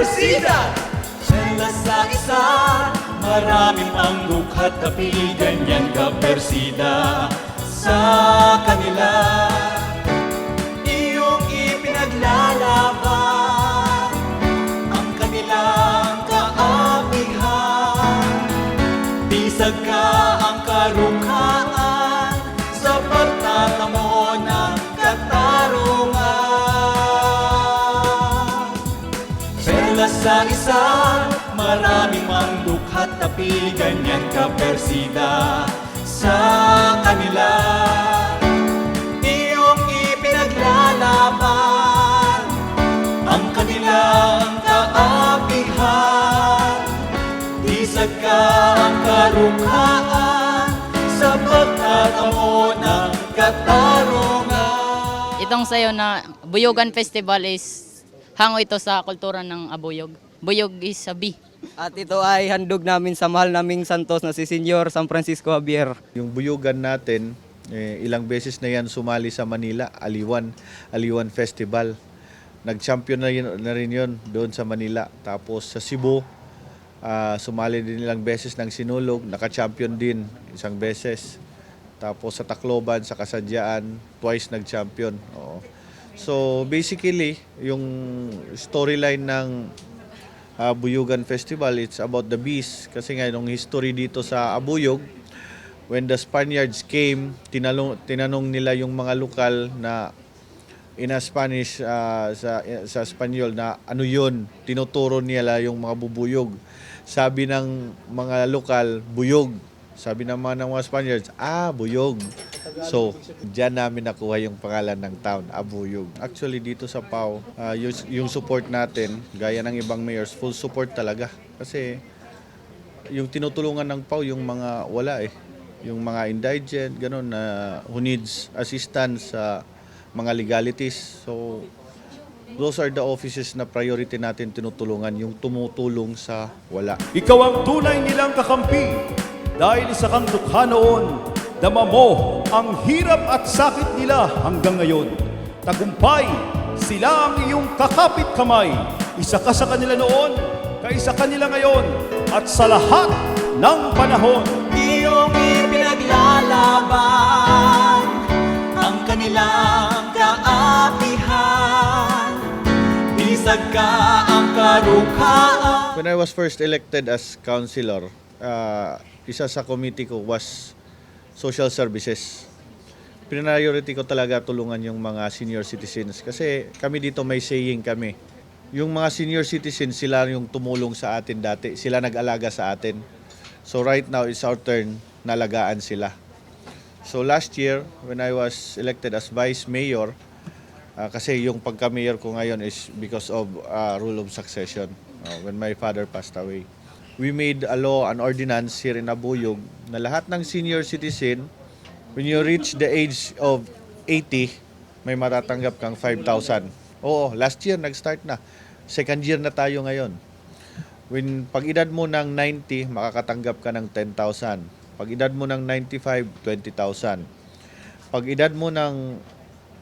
Persida! Sila sa isa, marami pang dukhat na pili, ganyan ka Persida. Sa kanila, iyong ipinaglalaban ang kanilang kaapihan. Bisag ka ang karungkaan sa pagtatamo ng katarungan. Sila sa isa, maraming mang dukhat na pili, ganyan ka Persida. Sa kanila, iyong ipinaglalaban ang kanilang kaapihan. Isag ka ang karungkaan sa pagtatamo ng katarungan. Itong sayo na Buyogan Festival is hango ito sa kultura ng Abuyog. Buyog is a B. At ito ay handog namin sa mahal naming Santos na si Senyor San Francisco Javier. Yung Buyugan natin, ilang beses na yan sumali sa Manila, Aliwan Festival. Nag-champion na rin yun doon sa Manila. Tapos sa Cebu, sumali din ilang beses ng Sinulog, naka-champion din isang beses. Tapos sa Tacloban, sa Kasadyaan, twice nag-champion. Oo. So basically, yung storyline ng Buyugan Festival, it's about the bees. Kasi nga yung history dito sa Abuyog, when the Spaniards came, tinanong nila yung mga lokal na in a Spanish, sa Espanyol na ano yun, tinuturo nila yung mga bubuyog. Sabi ng mga lokal, buyog. Sabi naman ng mga Spaniards, buyog. So, diyan namin nakuha yung pangalan ng town, Abuyog. Actually, dito sa PAO, yung support natin, gaya ng ibang mayors, full support talaga. Kasi yung tinutulungan ng PAO, yung mga wala yung mga indigent, gano'n, na who needs assistance sa mga legalities. So, those are the offices na priority natin tinutulungan, yung tumutulong sa wala. Ikaw ang tunay nilang kakampi dahil isa kang dukha noon. Dama mo ang hirap at sakit nila hanggang ngayon. Tagumpay, sila ang iyong kakapit kamay. Isa ka sa kanila noon, kaisa kanila ngayon, at sa lahat ng panahon. Iyong ipinaglalaban ang kanilang kaapihan. Bisag ka ang karungkaan. When I was first elected as councilor, isa sa committee ko was social services. Priority ko talaga tulungan yung mga senior citizens kasi kami dito may saying kami. Yung mga senior citizens, sila yung tumulong sa atin dati. Sila nag-alaga sa atin. So right now, it's our turn na alagaan sila. So last year, when I was elected as vice mayor, kasi yung pagka-mayor ko ngayon is because of rule of succession when my father passed away. We made a law, an ordinance here in Abuyog na lahat ng senior citizen, when you reach the age of 80, may matatanggap kang 5,000. Oo, last year nag-start na. Second year na tayo ngayon. Pag edad mo ng 90, makakatanggap ka ng 10,000. Pag edad mo ng 95, 20,000. Pag edad mo ng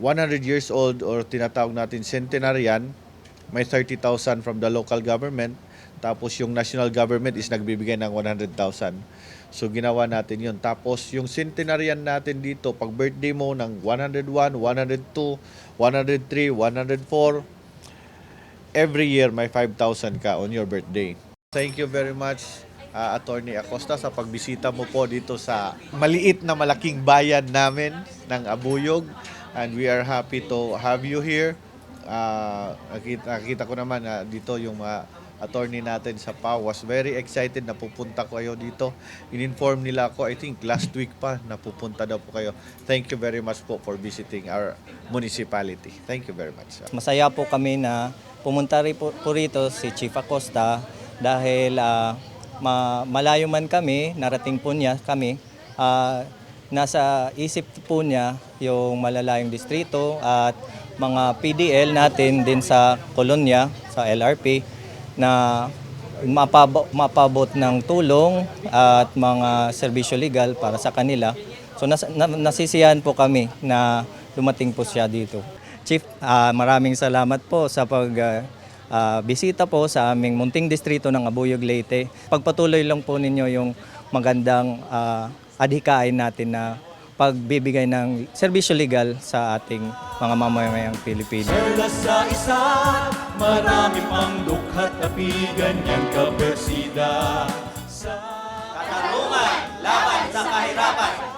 100 years old or tinatawag natin centenarian, may 30,000 from the local government. Tapos yung national government is nagbibigay ng 100,000. So ginawa natin yun. Tapos yung centenarian natin dito, pag birthday mo ng 101, 102, 103, 104, every year may 5,000 ka on your birthday. Thank you very much, Attorney Acosta, sa pagbisita mo po dito sa maliit na malaking bayan namin ng Abuyog. And we are happy to have you here. Nakita ko naman dito yung attorney natin sa PAO was very excited na pupunta ko kayo dito. In-inform nila ako, I think last week pa, na pupunta daw po kayo. Thank you very much po for visiting our municipality. Thank you very much. Masaya po kami na pumunta rin po rito si Chief Acosta dahil malayo man kami, narating po niya kami. Nasa isip po niya yung malalayong distrito at mga PDL natin din sa Kolonya, sa LRP, na mapabot ng tulong at mga serbisyo legal para sa kanila. So nasisiyahan po kami na dumating po siya dito. Chief, maraming salamat po sa bisita po sa aming munting distrito ng Abuyog, Leyte. Pagpatuloy lang po ninyo yung magandang adhikain natin na pagbibigay ng serbisyo legal sa ating mga mamamayang Pilipino. Serla sa isa't marami pang dukha't apigan yan kapersida. Katarungan laban sa kahirapan.